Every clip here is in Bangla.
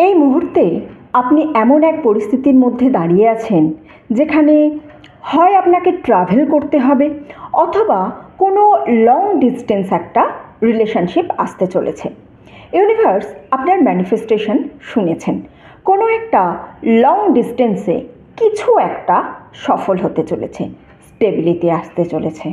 এই মুহূর্তে আপনি এমন এক পরিস্থিতির মধ্যে দাঁড়িয়ে আছেন যেখানে হয় আপনাকে ট্রাভেল করতে হবে অথবা কোনো লং ডিস্টেন্স একটা রিলেশনশিপ আসতে চলেছে। ইউনিভার্স আপনার ম্যানিফেস্টেশন শুনেছেন, কোনো একটা লং ডিস্টেন্সে কিছু একটা সফল হতে চলেছে, স্টেবিলিটি আসতে চলেছে।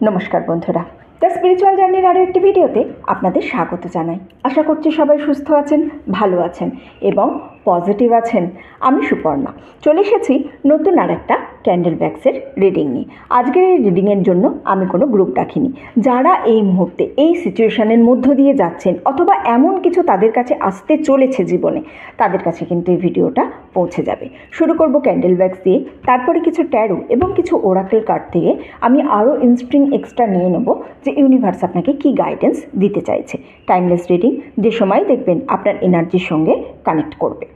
নমস্কার বন্ধুরা, দ্য স্পিরিচুয়াল জার্নির আরও একটি ভিডিওতে আপনাদের স্বাগত জানাই। আশা করছি সবাই সুস্থ আছেন, ভালো আছেন এবং পজিটিভ আছেন। আমি সুপর্ণা চলে এসেছি নতুন আর একটা ক্যান্ডেল ব্যাক্সের রিডিং নিয়ে। আজকের এই রিডিংয়ের জন্য আমি কোনো গ্রুপ রাখিনি। যারা এই মুহূর্তে এই সিচুয়েশানের মধ্য দিয়ে যাচ্ছেন অথবা এমন কিছু তাদের কাছে আসতে চলেছে জীবনে, তাদের কাছে কিন্তু এই ভিডিওটা পৌঁছে যাবে। শুরু করব ক্যান্ডেল ব্যাক্স দিয়ে, তারপরে কিছু ট্যারো এবং কিছু ওরাকেল কার্ড থেকে আমি আরও ইনস্ট্রিং এক্সট্রা নিয়ে নেব যে ইউনিভার্স আপনাকে কি গাইডেন্স দিতে চাইছে। টাইমলেস রিডিং, যে সময় দেখবেন আপনার এনার্জির সঙ্গে কানেক্ট করবে।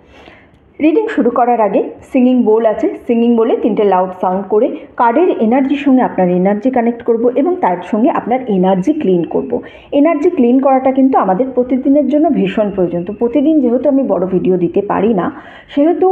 রিডিং শুরু করার আগে সিঙ্গিং বোল আছে, সিঙ্গিং বলে 3টে লাউড সাউন্ড করে কার্ডের এনার্জির সঙ্গে আপনার এনার্জি কানেক্ট করব এবং তার সঙ্গে আপনার এনার্জি ক্লিন করব। এনার্জি ক্লিন করাটা কিন্তু আমাদের প্রতিদিনের জন্য ভীষণ প্রয়োজন। তো প্রতিদিন যেহেতু আমি বড় ভিডিও দিতে পারি না, সেহেতু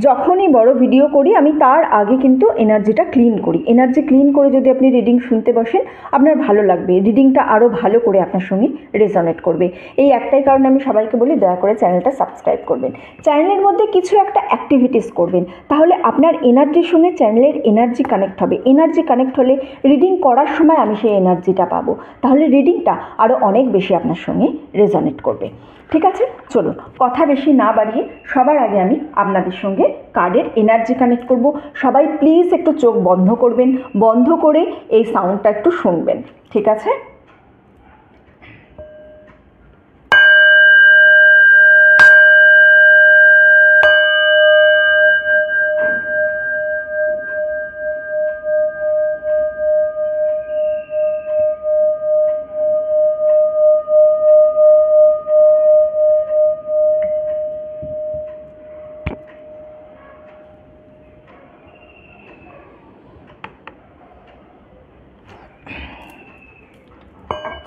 যখনই বড় ভিডিও করি আমি তার আগে কিন্তু এনার্জিটা ক্লিন করি। এনার্জি ক্লিন করে যদি আপনি রিডিং শুনতে বসেন, আপনার ভালো লাগবে, রিডিংটা আরও ভালো করে আপনার সঙ্গে রেজনেট করবে। এই একটাই কারণে আমি সবাইকে বলি দয়া করে চ্যানেলটা সাবস্ক্রাইব করবেন, চ্যানেলের মধ্যে কিছু একটা অ্যাক্টিভিটিস করবেন, তাহলে আপনার এনার্জির সঙ্গে চ্যানেলের এনার্জি কানেক্ট হবে। এনার্জি কানেক্ট হলে রিডিং করার সময় আমি সেই এনার্জিটা পাবো, তাহলে রিডিংটা আরও অনেক বেশি আপনার সঙ্গে রেজনেট করবে। ঠিক আছে, চলুন কথা বেশি না বাড়িয়ে সবার আগে আমি আপনাদের সঙ্গে কার্ডের এনার্জি কানেক্ট করব। সবাই প্লিজ একটু চোখ বন্ধ করবেন, বন্ধ করে এই সাউন্ডটা একটু শুনবেন। ঠিক আছে?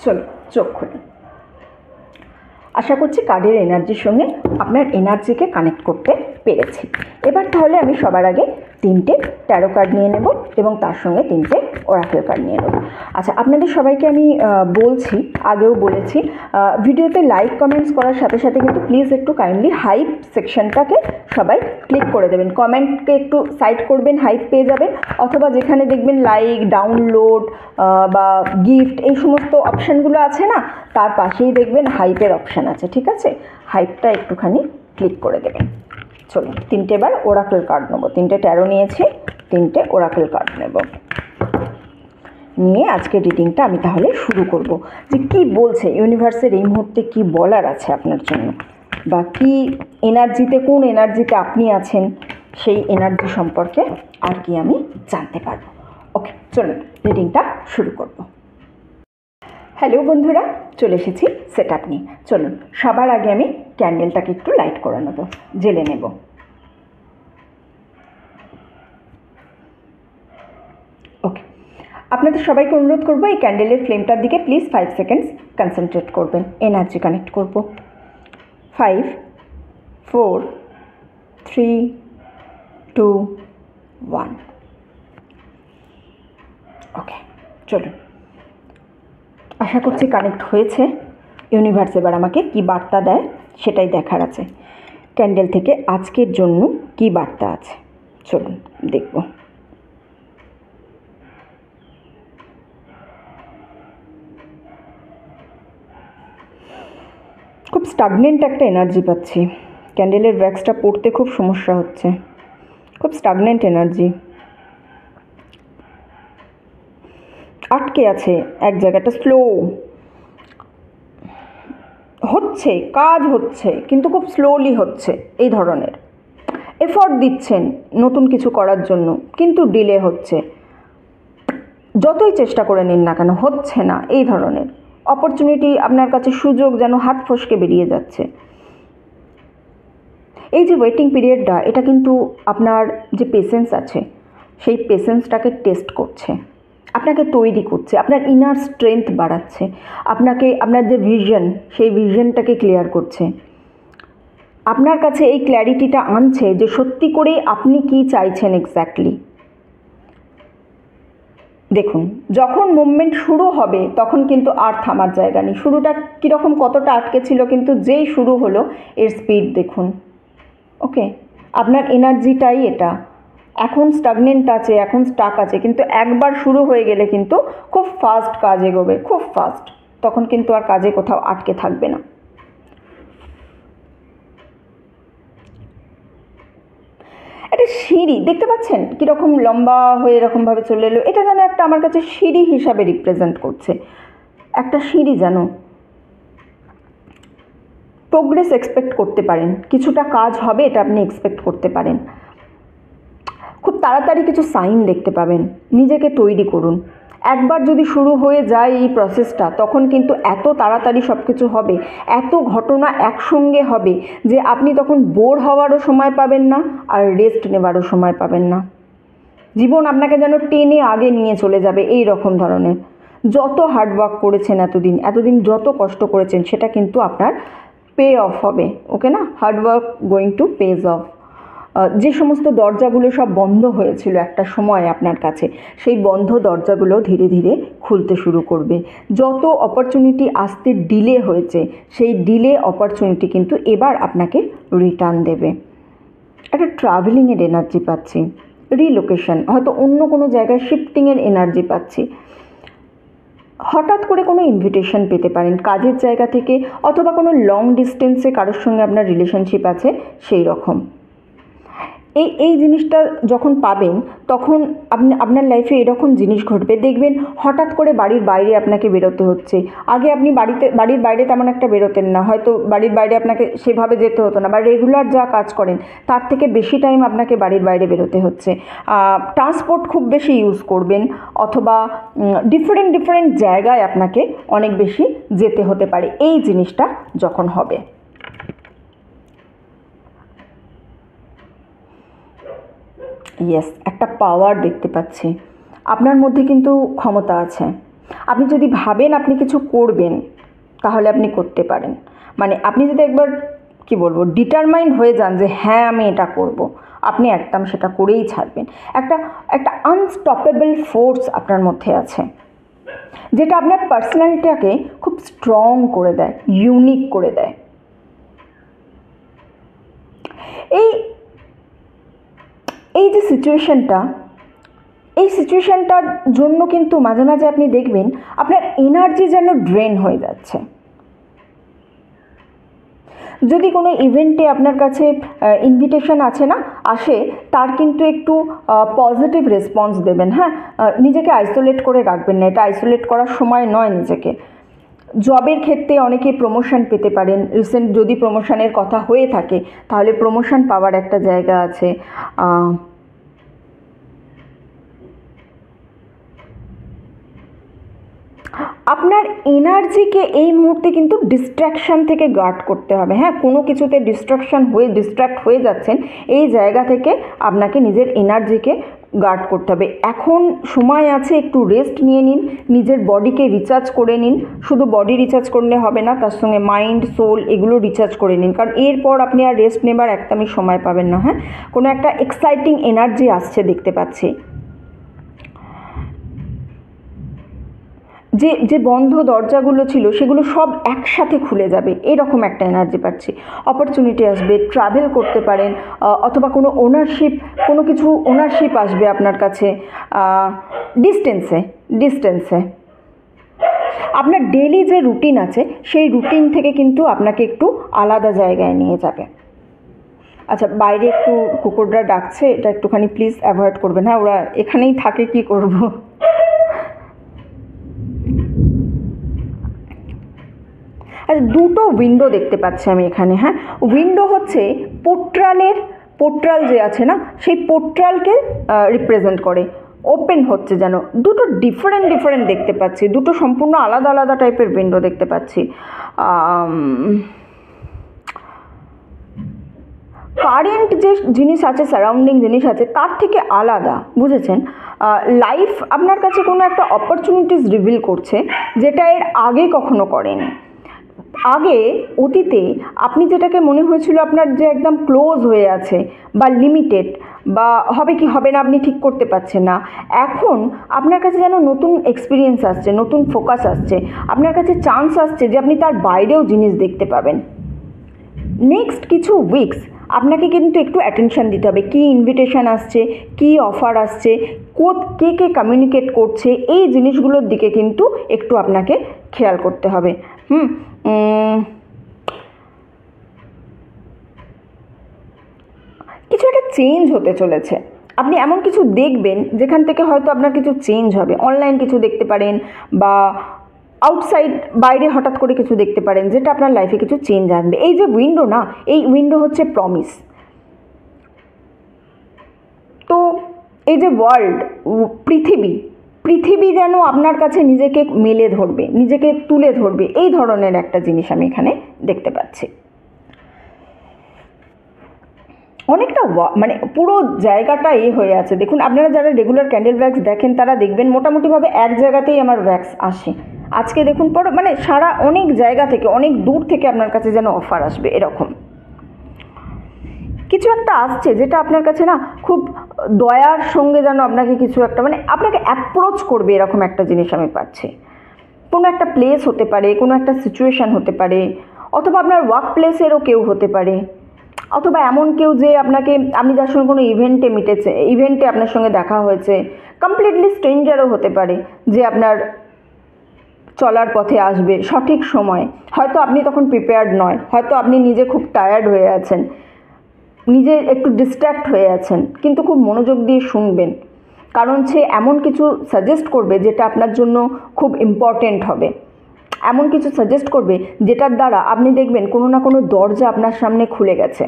চলো চোখ খুলুন। আশা করছি কার্ডের এনার্জির সঙ্গে আপনার এনার্জিকে কানেক্ট করতে পেরেছি। এবার তাহলে আমি সবার আগে 3টে ট্যারো কার্ড নিয়ে নেব এবং তার সঙ্গে 3টে ওরাকেল কার্ড নিয়ে নেব। আচ্ছা, আপনাদের সবাইকে আমি বলছি, আগেও বলেছি, ভিডিওতে লাইক কমেন্টস করার সাথে সাথে কিন্তু প্লিজ একটু কাইন্ডলি হাইপ সেকশনটাকে সবাই ক্লিক করে দেবেন। কমেন্টকে একটু সাইড করবেন, হাইপ পেয়ে যাবেন, অথবা যেখানে দেখবেন লাইক, ডাউনলোড বা গিফট এই সমস্ত অপশানগুলো আছে না, তার পাশেই দেখবেন হাইপের অপশান আছে। ঠিক আছে, হাইপটা একটুখানি ক্লিক করে দেবেন। চলুন 3টে বার ওরাকেল কার্ড নেব। 3টে ট্যারো নিয়েছি, 3টে ওরাকেল কার্ড নেব। নিয়ে আজকে রিডিংটা আমি তাহলে শুরু করব যে কি বলছে ইউনিভার্সের এই মুহূর্তে, কি বলার আছে আপনার জন্য, বা কি এনার্জিতে, কোন এনার্জিতে আপনি আছেন, সেই এনার্জি সম্পর্কে আর কি আমি জানতে পারবো। ওকে, চলুন রিডিংটা শুরু করব। হ্যালো বন্ধুরা, চলে এসেছি সেট আপ নিয়ে। চলুন সবার আগে আমি ক্যান্ডেলটাকে একটু লাইট করে নেব, জেলে নেব। ওকে, আপনাদের সবাইকে অনুরোধ করবো এই ক্যান্ডেলের ফ্লেমটার দিকে প্লিজ 5 সেকেন্ডস কনসেন্ট্রেট করবেন। এনার্জি কানেক্ট করব। 5 4 3 2 1। ওকে, চলুন। আশা করছি কানেক্ট হয়েছে। ইউনিভার্স এবার আমাকে কি বার্তা দেয় সেটাই দেখার আছে। ক্যান্ডেল থেকে আজকের জন্য কি বার্তা আছে চলুন দেখব। খুব স্টাগনেন্ট একটা এনার্জি পাচ্ছি। ক্যান্ডেলের ব্যাক্সটা পড়তে খুব সমস্যা হচ্ছে। খুব স্টাগনেন্ট এনার্জি, আটকে আছে এক জায়গাটা, স্লো হচ্ছে, কাজ হচ্ছে কিন্তু খুব স্লোলি হচ্ছে। এই ধরনের এফর্ট দিচ্ছেন নতুন কিছু করার জন্য, কিন্তু ডিলে হচ্ছে। যতই চেষ্টা করে নিন না কেন হচ্ছে না। এই ধরনের অপরচুনিটি, আপনার কাছে সুযোগ যেন হাত ফসকে বেরিয়ে যাচ্ছে। এই যে ওয়েটিং পিরিয়ডটা, এটা কিন্তু আপনার যে পেশেন্স আছে সেই পেশেন্সটাকে টেস্ট করছে, আপনাকে তৈরি করছে, আপনার ইনার স্ট্রেংথ বাড়াচ্ছে, আপনাকে আপনার যে ভিশন সেই ভিশনটাকে ক্লিয়ার করছে। আপনার কাছে এই ক্ল্যারিটিটা আনছে যে সত্যি করেই আপনি কি চাইছেন এক্স্যাক্টলি। দেখুন, যখন মুভমেন্ট শুরু হবে তখন কিন্তু আর থামার জায়গা নেই। শুরুটা কীরকম কতটা আটকে ছিল, কিন্তু যেই শুরু হলো এর স্পিড দেখুন। ওকে, আপনার এনার্জিটাই এটা। এখন স্টাগনেন্ট আছে, এখন স্টাক আছে, কিন্তু একবার শুরু হয়ে গেলে কিন্তু খুব ফাস্ট কাজ এগোবে, খুব ফাস্ট। তখন কিন্তু আর কাজে কোথাও আটকে থাকবে না। একটা সিঁড়ি দেখতে পাচ্ছেন কীরকম লম্বা হয়ে এরকমভাবে চলে এলো, এটা যেন একটা আমার কাছে সিঁড়ি হিসাবে রিপ্রেজেন্ট করছে। একটা সিঁড়ি যেন প্রোগ্রেস এক্সপেক্ট করতে পারেন, কিছুটা কাজ হবে এটা আপনি এক্সপেক্ট করতে পারেন। খুব তাড়াতাড়ি কিছু সাইন দেখতে পাবেন, নিজেকে তৈরি করুন। একবার যদি শুরু হয়ে যায় এই প্রসেসটা, তখন কিন্তু এত তাড়াতাড়ি সব কিছু হবে, এত ঘটনা একসঙ্গে হবে যে আপনি তখন বোর হওয়ারও সময় পাবেন না, আর রেস্ট নেবারও সময় পাবেন না। জীবন আপনাকে যেন টেনে আগে নিয়ে চলে যাবে এই রকম ধরনের। যত হার্ডওয়ার্ক করেছেন এতদিন যত কষ্ট করেছেন, সেটা কিন্তু আপনার পে অফ হবে। ওকে না, hard work going to page of. যে সমস্ত দরজাগুলো সব বন্ধ হয়েছিল একটা সময় আপনার কাছে, সেই বন্ধ দরজাগুলো ধীরে ধীরে খুলতে শুরু করবে। যত অপরচুনিটি আসতে ডিলে হয়েছে, সেই ডিলে অপরচুনিটি কিন্তু এবার আপনাকে রিটার্ন দেবে। একটা ট্রাভেলিংয়ের এনার্জি পাচ্ছি, রিলোকেশন, হয়তো অন্য কোনো জায়গায় শিফটিংয়ের এনার্জি পাচ্ছি। হঠাৎ করে কোনো ইনভিটেশন পেতে পারেন কাজের জায়গা থেকে, অথবা কোনো লং ডিস্টেন্সে কারোর সঙ্গে আপনার রিলেশনশিপ আছে সেই রকম। এই জিনিসটা যখন পাবেন, তখন আপনার লাইফে এরকম জিনিস ঘটবে, দেখবেন হঠাৎ করে বাড়ির বাইরে আপনাকে বেরোতে হচ্ছে। আগে আপনি বাড়ির বাইরে তেমন একটা বেরোতেন না, হয়তো বাড়ির বাইরে আপনাকে সেভাবে যেতে হতো না, বা রেগুলার যা কাজ করেন তার থেকে বেশি টাইম আপনাকে বাড়ির বাইরে বেরোতে হচ্ছে। ট্রান্সপোর্ট খুব বেশি ইউজ করবেন, অথবা ডিফারেন্ট জায়গায় আপনাকে অনেক বেশি যেতে হতে পারে এই জিনিসটা যখন হবে। ইয়েস, একটা পাওয়ার দেখতে পাচ্ছি। আপনার মধ্যে কিন্তু ক্ষমতা আছে। আপনি যদি ভাবেন আপনি কিছু করবেন, তাহলে আপনি করতে পারেন। মানে আপনি যদি একবার ডিটারমাইন্ড হয়ে যান যে হ্যাঁ আমি এটা করব, আপনি একদম সেটা করেই ছাড়বেন। একটা আনস্টপেবল ফোর্স আপনার মধ্যে আছে, যেটা আপনার পার্সোনালিটিটাকে খুব স্ট্রং করে দেয়, ইউনিক করে দেয়। এই যে সিচুয়েশনটার জন্য কিন্তু মাঝে মাঝে আপনি দেখবেন আপনার এনার্জি যেন ড্রেন হয়ে যাচ্ছে। যদি কোনো ইভেন্টে আপনার কাছে ইনভিটেশন আসে, তার কিন্তু একটু পজিটিভ রেসপন্স দেবেন। হ্যাঁ, নিজেকে আইসোলেট করে রাখবেন না, এটা আইসোলেট করার সময় নয় নিজেকে। জবের ক্ষেত্রে অনেকে প্রমোশন পেতে পারেন। রিসেন্ট যদি প্রমোশনের কথা হয়ে থাকে, তাহলে প্রমোশন পাওয়ার একটা জায়গা আছে। আপনার এনার্জিকে এই মুহূর্তে কিন্তু ডিস্ট্র্যাকশান থেকে গার্ড করতে হবে। হ্যাঁ, কোনো কিছুতে ডিস্ট্র্যাক্ট হয়ে যাচ্ছেন, এই জায়গা থেকে আপনাকে নিজের এনার্জিকে গার্ড করতে হবে। এখন সময় আছে, একটু রেস্ট নিয়ে নিন, নিজের বডিকে রিচার্জ করে নিন। শুধু বডি রিচার্জ করলে হবে না, তার সঙ্গে মাইন্ড, সোল এগুলো রিচার্জ করে নিন, কারণ এরপর আপনি আর রেস্ট নেবার একদমই সময় পাবেন না। হ্যাঁ, কোনো একটা এক্সাইটিং এনার্জি আসছে দেখতে পাচ্ছি। যে বন্ধ দরজাগুলো ছিল সেগুলো সব একসাথে খুলে যাবে, এরকম একটা এনার্জি পাচ্ছি। অপরচুনিটি আসবে, ট্রাভেল করতে পারেন, অথবা কোনো ওনারশিপ আসবে আপনার কাছে। ডিস্টেন্সে আপনার ডেইলি যে রুটিন আছে, সেই রুটিন থেকে কিন্তু আপনাকে একটু আলাদা জায়গায় নিয়ে যাবে। আচ্ছা, বাইরে একটু কুকুররা ডাকছে, এটা একটুখানি প্লিজ অ্যাভয়েড করবেন। হ্যাঁ, ওরা এখানেই থাকে, কি করব। আচ্ছা, দুটো উইন্ডো দেখতে পাচ্ছি আমি এখানে। হ্যাঁ, উইন্ডো হচ্ছে পোর্টাল যে আছে না, সেই পোর্টালকে রিপ্রেজেন্ট করে। ওপেন হচ্ছে যেন, দুটো ডিফারেন্ট দেখতে পাচ্ছি, দুটো সম্পূর্ণ আলাদা টাইপের উইন্ডো দেখতে পাচ্ছি। কারেন্ট যে জিনিস আছে, সারাউন্ডিং জিনিস আছে, তার থেকে আলাদা, বুঝেছেন? লাইফ আপনার কাছে কোনো একটা অপরচুনিটিস রিভিল করছে, যেটা এর আগে কখনো করেনি। আগে অতীতে আপনি যেটাকে মনে হয়েছিল আপনার যে একদম ক্লোজ হয়ে আছে বা লিমিটেড বা হবে কি হবে না আপনি ঠিক করতে পারছেন না, এখন আপনার কাছে যেন নতুন এক্সপিরিয়েন্স আসছে, নতুন ফোকাস আসছে, আপনার কাছে চান্স আসছে যে আপনি তার বাইরেও জিনিস দেখতে পাবেন। নেক্সট কিছু উইকস আপনাকে কিন্তু একটু অ্যাটেনশান দিতে হবে, কী ইনভিটেশান আসছে, কী অফার আসছে, কে কে কমিউনিকেট করছে, এই জিনিসগুলোর দিকে কিন্তু একটু আপনাকে খেয়াল করতে হবে। কিছু একটা চেঞ্জ হতে চলেছে, আপনি এমন কিছু দেখবেন যেখান থেকে হয়তো আপনার কিছু চেঞ্জ হবে। অনলাইন কিছু দেখতে পারেন বা আউটসাইড বাইরে হঠাৎ করে কিছু দেখতে পারেন যেটা আপনার লাইফে কিছু চেঞ্জ আনবে। এই যে উইন্ডো না, এই উইন্ডো হচ্ছে প্রমিস। তো এই যে ওয়ার্ল্ড, পৃথিবী যেন আপনার কাছে নিজেকে মেলে ধরবে, নিজেকে তুলে ধরবে, এই ধরনের একটা জিনিস আমি এখানে দেখতে পাচ্ছি। অনেকটা মানে পুরো জায়গাটা হয়ে আছে। দেখুন, আপনারা যারা রেগুলার ক্যান্ডেল ওয়্যাক্স দেখেন তারা দেখবেন মোটামুটিভাবে এক জায়গাতেই আমার ওয়্যাক্স আসে। আজকে দেখুন পরে মানে সারা অনেক জায়গা থেকে, অনেক দূর থেকে আপনার কাছে যেন অফার আসবে, এরকম কিছু একটা আসছে যেটা আপনার কাছে না খুব দয়ার সঙ্গে যেন আপনাকে কিছু একটা মানে আপনাকে অ্যাপ্রোচ করবে, এরকম একটা জিনিস আমি পাচ্ছি। কোনো একটা প্লেস হতে পারে, কোনো একটা সিচুয়েশান হতে পারে, অথবা আপনার ওয়ার্ক প্লেসেরও কেউ হতে পারে, অথবা এমন কেউ যে আপনাকে, আপনি যার সঙ্গে কোনো ইভেন্টে আপনার সঙ্গে দেখা হয়েছে, কমপ্লিটলি স্ট্রেঞ্জারও হতে পারে যে আপনার চলার পথে আসবে সঠিক সময়। হয়তো আপনি তখন প্রিপেয়ার্ড নয়, হয়তো আপনি নিজে খুব টায়ার্ড হয়ে আছেন, নিজে একটু ডিস্ট্র্যাক্ট হয়ে আছেন, কিন্তু খুব মনোযোগ দিয়ে শুনবেন, কারণ সে এমন কিছু সাজেস্ট করবে যেটা আপনার জন্য খুব ইম্পর্টেন্ট হবে। এমন কিছু সাজেস্ট করবে যেটার দ্বারা আপনি দেখবেন কোনো না কোনো দরজা আপনার সামনে খুলে গেছে।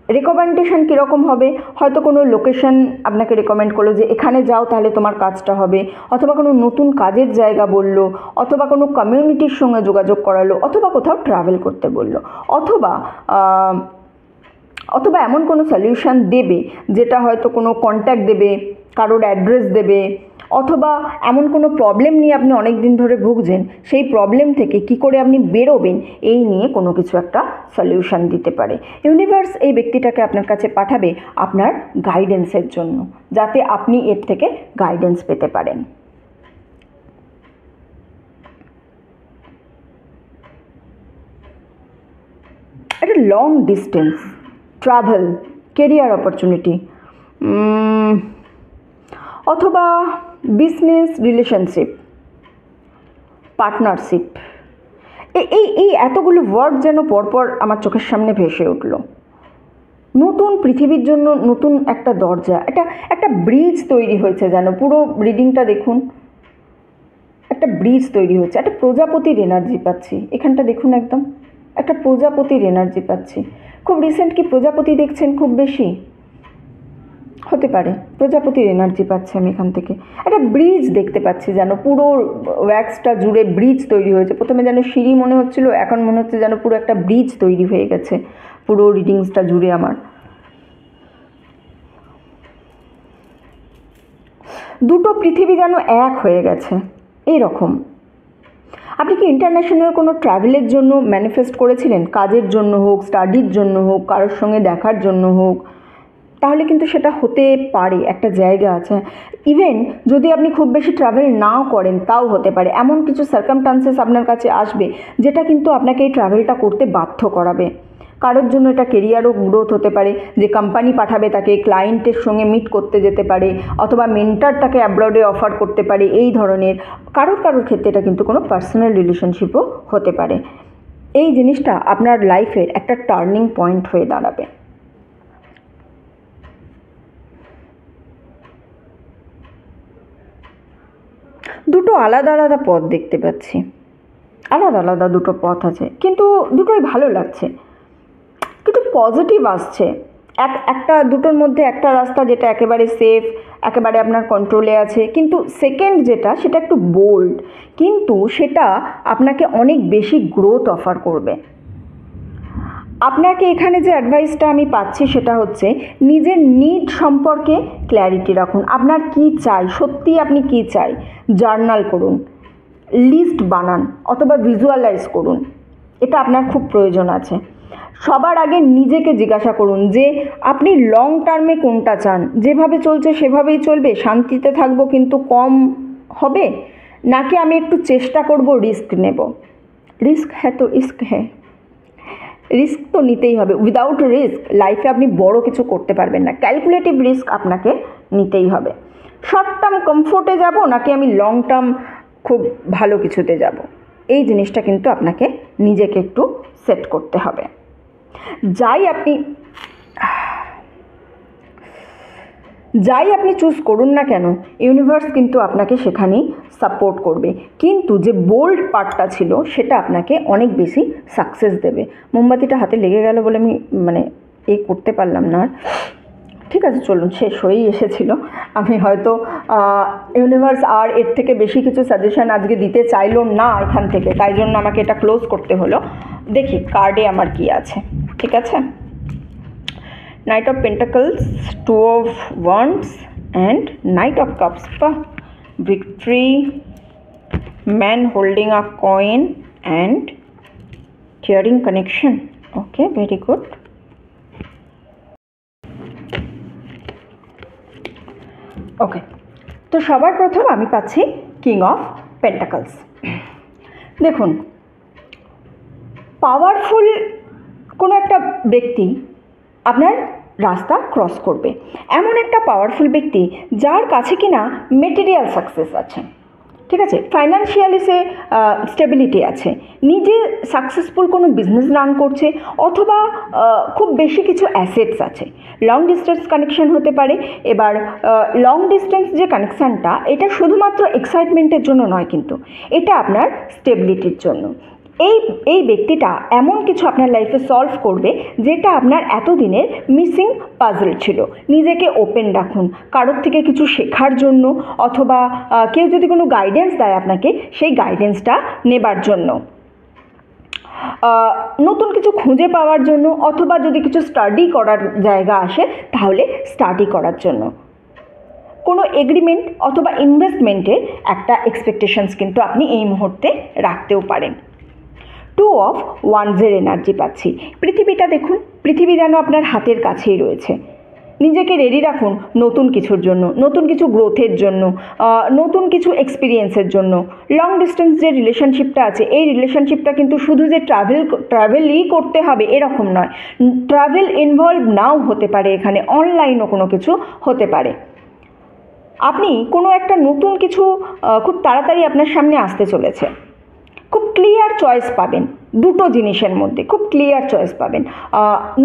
রেকমেন্ডেশন কীরকম হবে, হয়তো কোনো লোকেশন আপনাকে রেকমেন্ড করলো যে এখানে যাও তাহলে তোমার কাজটা হবে, অথবা কোনো নতুন কাজের জায়গা বলল, অথবা কোনো কমিউনিটির সঙ্গে যোগাযোগ করালো, অথবা কোথাও ট্রাভেল করতে বলল, অথবা এমন কোনো সলিউশন দেবে যেটা হয়তো কোনো কন্ট্যাক্ট দেবে, কারোর অ্যাড্রেস দেবে, অথবা এমন কোনো প্রবলেম নিয়ে আপনি অনেক দিন ধরে ভুগছেন, সেই প্রবলেম থেকে কি করে আপনি বেরোবেন এই নিয়ে কোনো কিছু একটা সলিউশন দিতে পারে। ইউনিভার্স এই ব্যক্তিটাকে আপনার কাছে পাঠাবে আপনার গাইডেন্সের জন্য, যাতে আপনি এর থেকে গাইডেন্স পেতে পারেন। একটা long distance travel, career opportunity, অথবা বিজনেস রিলেশনশিপ, পার্টনারশিপ, এই এতগুলো ওয়ার্ড যেন পরপর আমার চোখের সামনে ভেসে উঠল। নতুন পৃথিবীর জন্য নতুন একটা দরজা, একটা ব্রিজ তৈরি হয়েছে যেন। পুরো রিডিংটা দেখুন, একটা ব্রিজ তৈরি হচ্ছে, একটা প্রজাপতির এনার্জি পাচ্ছি এখানটা। দেখুন একদম একটা প্রজাপতির এনার্জি পাচ্ছি। খুব রিসেন্ট কি প্রজাপতি দেখছেন? খুব বেশি হতে পারে, প্রজাপতির এনার্জি পাচ্ছি আমি এখান থেকে। একটা ব্রিজ দেখতে পাচ্ছি যেন, পুরো ওয়্যাক্সটা জুড়ে ব্রিজ তৈরি হয়েছে। প্রথমে যেন সিঁড়ি মনে হচ্ছিল, এখন মনে হচ্ছে যেন পুরো একটা ব্রিজ তৈরি হয়ে গেছে পুরো রিডিংসটা জুড়ে আমার। দুটো পৃথিবী যেন এক হয়ে গেছে এই রকম। আপনি কি ইন্টারন্যাশনাল কোনো ট্রাভেলের জন্য ম্যানিফেস্ট করেছিলেন? কাজের জন্য হোক, স্টাডির জন্য হোক, কারোর সঙ্গে দেখার জন্য হোক, তাহলে কিন্তু সেটা হতে পারে, একটা জায়গা আছে। ইভেন যদি আপনি খুব বেশি ট্রাভেল নাও করেন তাও হতে পারে। এমন কিছু সার্কামস্টান্সেস আপনার কাছে আসবে যেটা কিন্তু আপনাকে এই ট্রাভেলটা করতে বাধ্য করাবে। কারোর জন্য এটা কেরিয়ারও গ্রোথ হতে পারে, যে কোম্পানি পাঠাবে তাকে ক্লায়েন্টের সঙ্গে মিট করতে যেতে পারে, অথবা মেন্টার তাকে অ্যাব্রডে অফার করতে পারে, এই ধরনের। কারোর ক্ষেত্রে এটা কিন্তু কোনো পার্সোনাল রিলেশনশিপও হতে পারে। এই জিনিসটা আপনার লাইফের একটা টার্নিং পয়েন্ট হয়ে দাঁড়াবে। দুটো আলাদা আলাদা পথ দেখতে পাচ্ছি, আলাদা আলাদা দুটো পথ আছে, কিন্তু দুটোই ভালো লাগছে, কিছু পজিটিভ আসছে। একটা দুটোর মধ্যে একটা রাস্তা যেটা একেবারে সেফ, একেবারে আপনার কন্ট্রোলে আছে, কিন্তু সেকেন্ড যেটা সেটা একটু বোল্ড, কিন্তু সেটা আপনাকে অনেক বেশি গ্রোথ অফার করবে। আপনাকে এখানে যে অ্যাডভাইসটা আমি পাচ্ছি সেটা হচ্ছে নিজের নিড সম্পর্কে ক্ল্যারিটি রাখুন। আপনার কি চাই, সত্যি আপনি কি চাই, জার্নাল করুন, লিস্ট বানান অথবা ভিজুয়ালাইজ করুন, এটা আপনার খুব প্রয়োজন আছে। সবার আগে নিজেকে জিজ্ঞাসা করুন যে আপনি লং টার্মে কোনটা চান, যেভাবে চলছে সেভাবেই চলবে, শান্তিতে থাকবো কিন্তু কম হবে, নাকি আমি একটু চেষ্টা করব, রিস্ক নেব। রিস্ক হ্যাঁ তো ইস্ক হ্যাঁ, রিস্ক তো নিতেই হবে। উইদাউট রিস্ক লাইফে আপনি বড় কিছু করতে পারবেন না। ক্যালকুলেটিভ রিস্ক আপনাকে নিতেই হবে। শর্ট টার্ম কমফোর্টে যাব নাকি আমি লং টার্ম খুব ভালো কিছুতে যাব, এই জিনিসটা কিন্তু আপনাকে নিজেকে একটু সেট করতে হবে। যাই আপনি চুজ করুন না কেন, ইউনিভার্স কিন্তু আপনাকে সেখানেই সাপোর্ট করবে, কিন্তু যে বোল্ড পার্টটা ছিল সেটা আপনাকে অনেক বেশি সাকসেস দেবে। মোমবাতিটা হাতে লেগে গেল বলে আমি এই করতে পারলাম না। ঠিক আছে, চলুন, শেষ হয়েই এসেছিল। আমি হয়তো ইউনিভার্স আর এর থেকে বেশি কিছু সাজেশন আজকে দিতে চাইলো না এখান থেকে, তাই জন্য আমাকে এটা ক্লোজ করতে হলো। দেখি কার্ডে আমার কি আছে। ঠিক আছে, Knight of Pentacles, Two of Wands and Knight of Cups. Victory, man holding a coin and caring connection. Okay, very good. ওকে, তো সবার প্রথম আমি পাচ্ছি কিং অফ পেন্টাকলস। দেখুন, পাওয়ারফুল কোনো একটা ব্যক্তি আপনার রাস্তা ক্রস করবে, এমন একটা পাওয়ারফুল ব্যক্তি যার কাছে কিনা মেটেরিয়াল সাকসেস আছে, ঠিক আছে, ফাইন্যান্সিয়ালি সে স্টেবিলিটি আছে, নিজে সাকসেসফুল কোনো বিজনেস রান করছে, অথবা খুব বেশি কিছু অ্যাসেটস আছে। লং ডিস্টেন্স কানেকশন হতে পারে। এবার লং ডিস্টেন্স যে কানেকশানটা, এটা শুধুমাত্র এক্সাইটমেন্টের জন্য নয়, কিন্তু এটা আপনার স্টেবিলিটির জন্য। এই ব্যক্তিটা এমন কিছু আপনার লাইফে সলভ করবে যেটা আপনার এতদিনের মিসিং পাজল ছিল। নিজেকে ওপেন রাখুন কারোর থেকে কিছু শেখার জন্য, অথবা কেউ যদি কোনো গাইডেন্স দেয় আপনাকে, সেই গাইডেন্সটা নেবার জন্য, নতুন কিছু খুঁজে পাওয়ার জন্য, অথবা যদি কিছু স্টাডি করার জায়গা আসে তাহলে স্টাডি করার জন্য। কোনো এগ্রিমেন্ট অথবা ইনভেস্টমেন্টের একটা এক্সপেকটেশনস কিন্তু আপনি এই মুহূর্তে রাখতেও পারেন। টু অফ ওয়ান্ডসের এনার্জি পাচ্ছি। পৃথিবীটা দেখুন, পৃথিবী যেন আপনার হাতের কাছেই রয়েছে। নিজেকে রেডি রাখুন নতুন কিছুর জন্য, নতুন কিছু গ্রোথের জন্য, নতুন কিছু এক্সপিরিয়েন্সের জন্য। লং ডিস্টেন্স যে রিলেশনশিপটা আছে, এই রিলেশনশিপটা কিন্তু শুধু যে ট্রাভেলই করতে হবে এরকম নয়, ট্রাভেল ইনভলভ নাও হতে পারে, এখানে অনলাইনও কোনো কিছু হতে পারে। আপনি কোনো একটা নতুন কিছু খুব তাড়াতাড়ি আপনার সামনে আসতে চলেছে, খুব ক্লিয়ার চয়েস পাবেন, দুটো জিনিসের মধ্যে খুব ক্লিয়ার চয়েস পাবেন।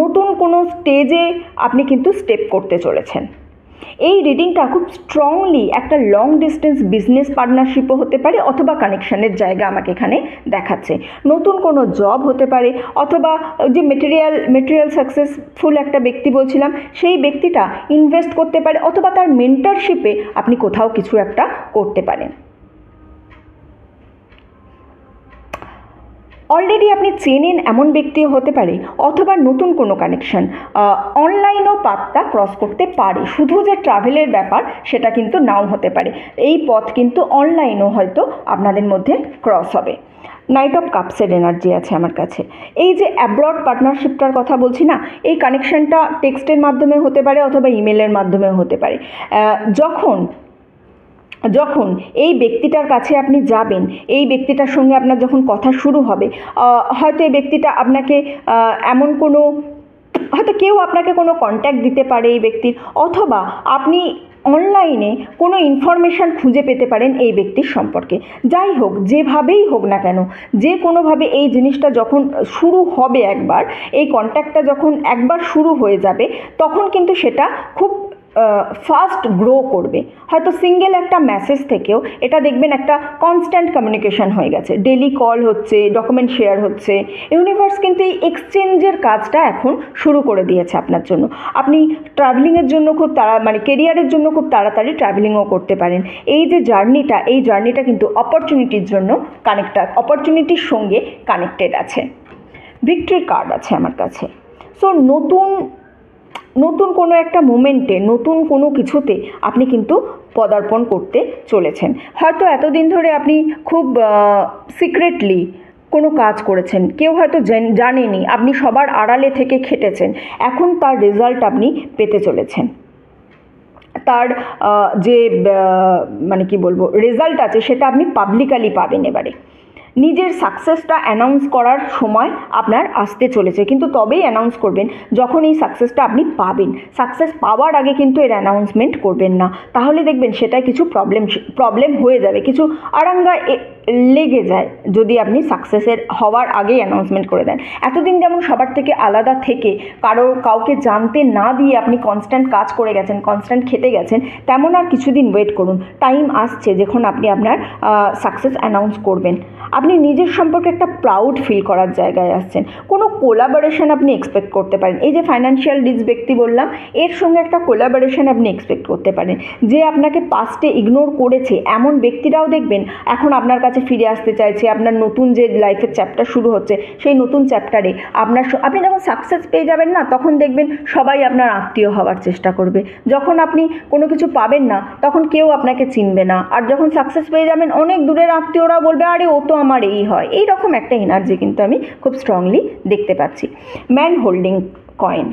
নতুন কোনো স্টেজে আপনি কিন্তু স্টেপ করতে চলেছেন। এই রিডিংটা খুব স্ট্রংলি একটা লং ডিস্টেন্স বিজনেস পার্টনারশিপও হতে পারে, অথবা কানেকশানের জায়গা আমাকে এখানে দেখাচ্ছে। নতুন কোনো জব হতে পারে, অথবা যে মেটেরিয়াল সাকসেসফুল একটা ব্যক্তি বলছিলাম, সেই ব্যক্তিটা ইনভেস্ট করতে পারে, অথবা তার মেন্টরশিপে আপনি কোথাও কিছু একটা করতে পারেন। অলরেডি আপনি চেনেন এমন ব্যক্তিও হতে পারে, অথবা নতুন কোনো কানেকশান অনলাইনও পাথটা ক্রস করতে পারে। শুধু যে ট্রাভেলের ব্যাপার সেটা কিন্তু নাও হতে পারে, এই পথ কিন্তু অনলাইনও হয়তো আপনাদের মধ্যে ক্রস হবে। নাইট অফ কাপসের এনার্জি আছে আমার কাছে। এই যে অ্যাব্রড পার্টনারশিপটার কথা বলছি না, এই কানেকশানটা টেক্সটের মাধ্যমে হতে পারে, অথবা ইমেলের মাধ্যমেও হতে পারে। যখন এই ব্যক্তিটার কাছে আপনি যাবেন, এই ব্যক্তিটার সঙ্গে আপনার যখন কথা শুরু হবে, হয়তো এই ব্যক্তিটা আপনাকে এমন কোনো, হয়তো কেউ আপনাকে কোনো কন্ট্যাক্ট দিতে পারে এই ব্যক্তির, অথবা আপনি অনলাইনে কোনো ইনফরমেশান খুঁজে পেতে পারেন এই ব্যক্তির সম্পর্কে। যাই হোক, যেভাবেই হোক না কেন, যে কোনোভাবে এই জিনিসটা যখন শুরু হবে, একবার এই কন্ট্যাক্টটা যখন একবার শুরু হয়ে যাবে, তখন কিন্তু সেটা খুব ফাস্ট গ্রো করবে। হয়তো সিঙ্গেল একটা মেসেজ থেকেও এটা দেখবেন একটা কনস্ট্যান্ট কমিউনিকেশন হয়ে গেছে, ডেলি কল হচ্ছে, ডকুমেন্ট শেয়ার হচ্ছে। ইউনিভার্স কিন্তু এই এক্সচেঞ্জের কাজটা এখন শুরু করে দিয়েছে আপনার জন্য। আপনি ট্রাভেলিংয়ের জন্য খুব কেরিয়ারের জন্য খুব তাড়াতাড়ি ট্রাভেলিংও করতে পারেন। এই যে এই জার্নিটা কিন্তু অপরচুনিটির জন্য অপরচুনিটির সঙ্গে কানেক্টেড আছে। ভিক্টরি কার্ড আছে আমার কাছে। সো নতুন নতুন কোনো একটা মোমেন্টে, নতুন কোনো কিছুতে আপনি কিন্তু পদার্পণ করতে চলেছেন। হয়তো এতদিন ধরে আপনি খুব সিক্রেটলি কোনো কাজ করেছেন, কেউ হয়তো জানেনি, আপনি সবার আড়ালে থেকে খেটেছেন, এখন তার রেজাল্ট আপনি পেতে চলেছেন। তার যে মানে কি বলবো রেজাল্ট আছে সেটা আপনি পাবলিকালি পাবেন। এবারে নিজের সাকসেসটা অ্যানাউন্স করার সময় আপনার আসতে চলেছে, কিন্তু তবেই অ্যানাউন্স করবেন যখন এই সাকসেসটা আপনি পাবেন। সাকসেস পাওয়ার আগে কিন্তু এর অ্যানাউন্সমেন্ট করবেন না, তাহলে দেখবেন সেটাই কিছু প্রবলেম হয়ে যাবে, কিছু আরাঙ্গা লেগে যায় যদি আপনি সাকসেসের হওয়ার আগেই অ্যানাউন্সমেন্ট করে দেন। এতদিন যেমন সবার থেকে আলাদা থেকে কাউকে জানতে না দিয়ে আপনি কনস্ট্যান্ট কাজ করে গেছেন, কনস্ট্যান্ট খেটে গেছেন, তেমন আর কিছুদিন ওয়েট করুন। টাইম আসছে যখন আপনি আপনার সাকসেস অ্যানাউন্স করবেন। আপনি নিজের সম্পর্কে একটা প্রাউড ফিল করার জায়গায় আসছেন। কোনো কোলাবোরেশন আপনি এক্সপেক্ট করতে পারেন। এই যে ফাইন্যান্সিয়াল রিচ ব্যক্তি বললাম, এর সঙ্গে একটা কোলাবোরেশন আপনি এক্সপেক্ট করতে পারেন। যে আপনাকে পাস্টে ইগনোর করেছে এমন ব্যক্তিরাও দেখবেন এখন আপনার কাছে ফিরে আসতে চাইছে। আপনার নতুন যে লাইফের চ্যাপ্টার শুরু হচ্ছে সেই নতুন চ্যাপ্টারে আপনি যখন সাকসেস পেয়ে যাবেন না, তখন দেখবেন সবাই আপনার আত্মীয় হওয়ার চেষ্টা করবে। যখন আপনি কোনো কিছু পাবেন না তখন কেউ আপনাকে চিনবে না, আর যখন সাকসেস পেয়ে যাবেন অনেক দূরের আত্মীয়রা বলবে আরে ও তো আমার এই হয়। এইরকম একটা এনার্জি কিন্তু আমি খুব স্ট্রংলি দেখতে পাচ্ছি। ম্যান হোল্ডিং কয়েন,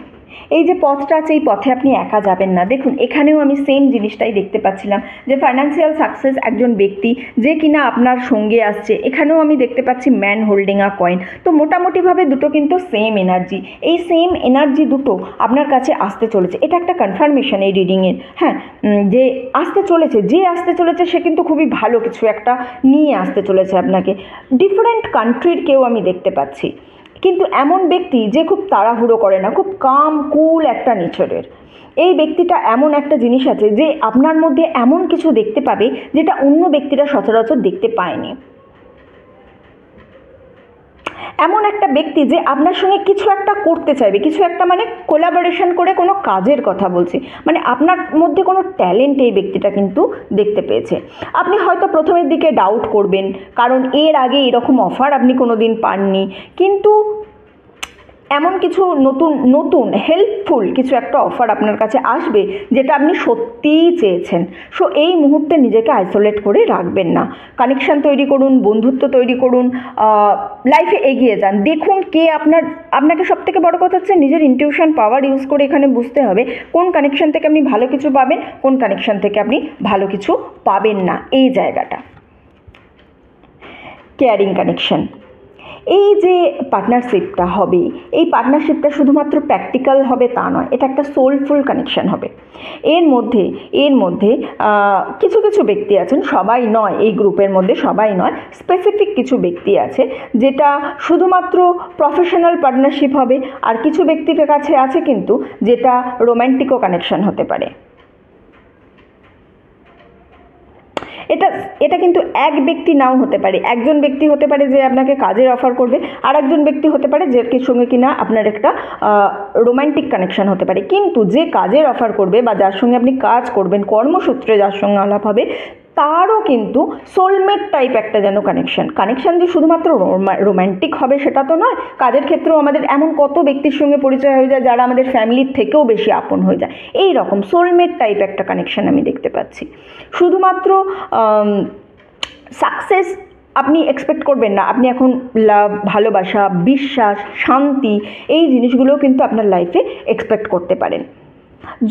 এই যে পথটা আছে এই পথে আপনি একা যাবেন না। দেখুন এখানেও আমি সেম জিনিসটাই দেখতে পাচ্ছিলাম যে ফাইন্যান্সিয়াল সাকসেস একজন ব্যক্তি যে কিনা আপনার সঙ্গে আসছে, এখানেও আমি দেখতে পাচ্ছি ম্যান হোল্ডিং আ কয়েন। তো মোটামুটিভাবে দুটো কিন্তু সেম এনার্জি, এই সেম এনার্জি দুটো আপনার কাছে আসতে চলেছে। এটা একটা কনফার্মেশন এই রিডিংয়ের, হ্যাঁ, যে আসতে চলেছে সে কিন্তু খুবই ভালো কিছু একটা নিয়ে আসতে চলেছে আপনাকে। ডিফারেন্ট কান্ট্রির কেউ আমি দেখতে পাচ্ছি, কিন্তু এমন ব্যক্তি যে খুব তাড়াহুড়ো করে না, খুব কাম কুল একটা নেচারের। এই ব্যক্তিটা এমন একটা জিনিস আছে যে আপনার মধ্যে এমন কিছু দেখতে পাবে যেটা অন্য ব্যক্তিরা সচরাচর দেখতে পায়নি। এমন একটা ব্যক্তি যে আপনার সঙ্গে কিছু একটা করতে চাইবে, কিছু একটা মানে কোলাবোরেশন করে কোনো কাজের কথা বলছি, মানে আপনার মধ্যে কোনো ট্যালেন্ট এই ব্যক্তিটা কিন্তু দেখতে পেয়েছে। আপনি হয়তো প্রথমের দিকে ডাউট করবেন, কারণ এর আগে এরকম অফার আপনি কোনো দিন পাননি, কিন্তু এমন কিছু নতুন হেল্পফুল কিছু একটা অফার আপনার কাছে আসবে যেটা আপনি সত্যিই চেয়েছেন। সো এই মুহূর্তে নিজেকে আইসোলেট করে রাখবেন না, কানেকশান তৈরি করুন, বন্ধুত্ব তৈরি করুন, লাইফে এগিয়ে যান। দেখুন কে আপনাকে সবথেকে বড় কথা হচ্ছে নিজের ইনটিউশন পাওয়ার ইউজ করে এখানে বুঝতে হবে কোন কানেকশান থেকে আপনি ভালো কিছু পাবেন, কোন কানেকশান থেকে আপনি ভালো কিছু পাবেন না। এই জায়গাটা কেয়ারিং কানেকশান, এই যে পার্টনারশিপটা হবে, এই পার্টনারশিপটা শুধুমাত্র প্র্যাকটিক্যাল হবে তা নয়, এটা একটা সোলফুল কানেকশান হবে। এর মধ্যে কিছু কিছু ব্যক্তি আছেন, সবাই নয়, এই গ্রুপের মধ্যে সবাই নয়, স্পেসিফিক কিছু ব্যক্তি আছে যেটা শুধুমাত্র প্রফেশনাল পার্টনারশিপ হবে, আর কিছু ব্যক্তির কাছে আছে কিন্তু যেটা রোম্যান্টিকও কানেকশান হতে পারে। এটা কিন্তু এক ব্যক্তি নাও হতে পারে। একজন ব্যক্তি হতে পারে যে আপনাকে কাজের অফার করবে, আর একজন ব্যক্তি হতে পারে যে সঙ্গে কিনা আপনার একটা রোম্যান্টিক কানেকশান হতে পারে। কিন্তু যে কাজের অফার করবে বা যার সঙ্গে আপনি কাজ করবেন, কর্মসূত্রে যার সঙ্গে আলাপ হবে, তারও কিন্তু সোলমেট টাইপ একটা যেন কানেকশান যে শুধুমাত্র রোম্যান্টিক হবে সেটা তো নয়। কাজের ক্ষেত্রেও আমাদের এমন কত ব্যক্তির সঙ্গে পরিচয় হয়ে যায় যারা আমাদের ফ্যামিলির থেকেও বেশি আপন হয়ে যায়। এই রকম সোলমেট টাইপ একটা কানেকশান আমি দেখতে পাচ্ছি। শুধুমাত্র সাকসেস আপনি এক্সপেক্ট করবেন না, আপনি এখন লাভ, ভালোবাসা, বিশ্বাস, শান্তি, এই জিনিসগুলোও কিন্তু আপনার লাইফে এক্সপেক্ট করতে পারেন।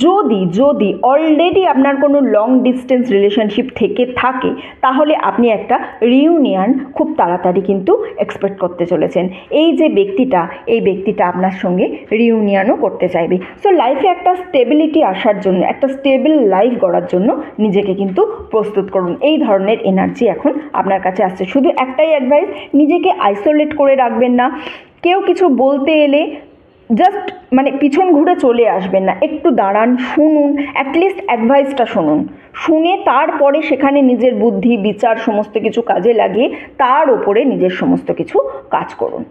যদি অলরেডি আপনার কোনো লং ডিস্টেন্স রিলেশনশিপ থেকে থাকে, তাহলে আপনি একটা রিউনিয়ন খুব তাড়াতাড়ি কিন্তু এক্সপেক্ট করতে চলেছেন। এই যে এই ব্যক্তিটা আপনার সঙ্গে রিউনিয়নও করতে চাইবে। সো লাইফে একটা স্টেবিলিটি আসার জন্য, একটা স্টেবল লাইফ গড়ার জন্য নিজেকে কিন্তু প্রস্তুত করুন। এই ধরনের এনার্জি এখন আপনার কাছে আসছে। শুধু একটাই অ্যাডভাইস, নিজেকে আইসোলেট করে রাখবেন না। কেউ কিছু বলতে এলে জাস্ট মানে পিছন ঘুরে চলে আসবেন না, একটু দাঁড়ান, শুনুন, অ্যাটলিস্ট অ্যাডভাইসটা শুনে তারপরে সেখানে নিজের বুদ্ধি বিচার সমস্ত কিছু কাজে লাগিয়ে তার ওপরে নিজের সমস্ত কিছু কাজ করুন।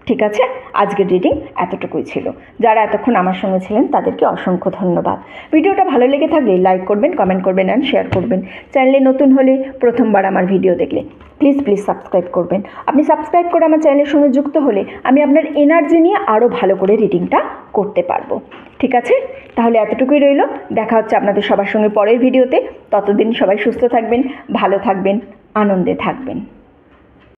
ঠিক আছে, আজকের রিডিং এতটুকুই ছিল। যারা এতক্ষণ আমার সঙ্গে ছিলেন তাদেরকে অসংখ্য ধন্যবাদ। ভিডিওটা ভালো লেগে থাকলে লাইক করবেন, কমেন্ট করবেন অ্যান্ড শেয়ার করবেন। চ্যানেলে নতুন হলে, প্রথমবার আমার ভিডিও দেখলে প্লিজ সাবস্ক্রাইব করবেন। আপনি সাবস্ক্রাইব করে আমার চ্যানেলের সঙ্গে যুক্ত হলে আমি আপনার এনার্জি নিয়ে আরও ভালো করে রিডিংটা করতে পারবো। ঠিক আছে, তাহলে এতটুকুই রইল। দেখা হচ্ছে আপনাদের সবার সঙ্গে পরের ভিডিওতে। ততদিন সবাই সুস্থ থাকবেন, ভালো থাকবেন, আনন্দে থাকবেন।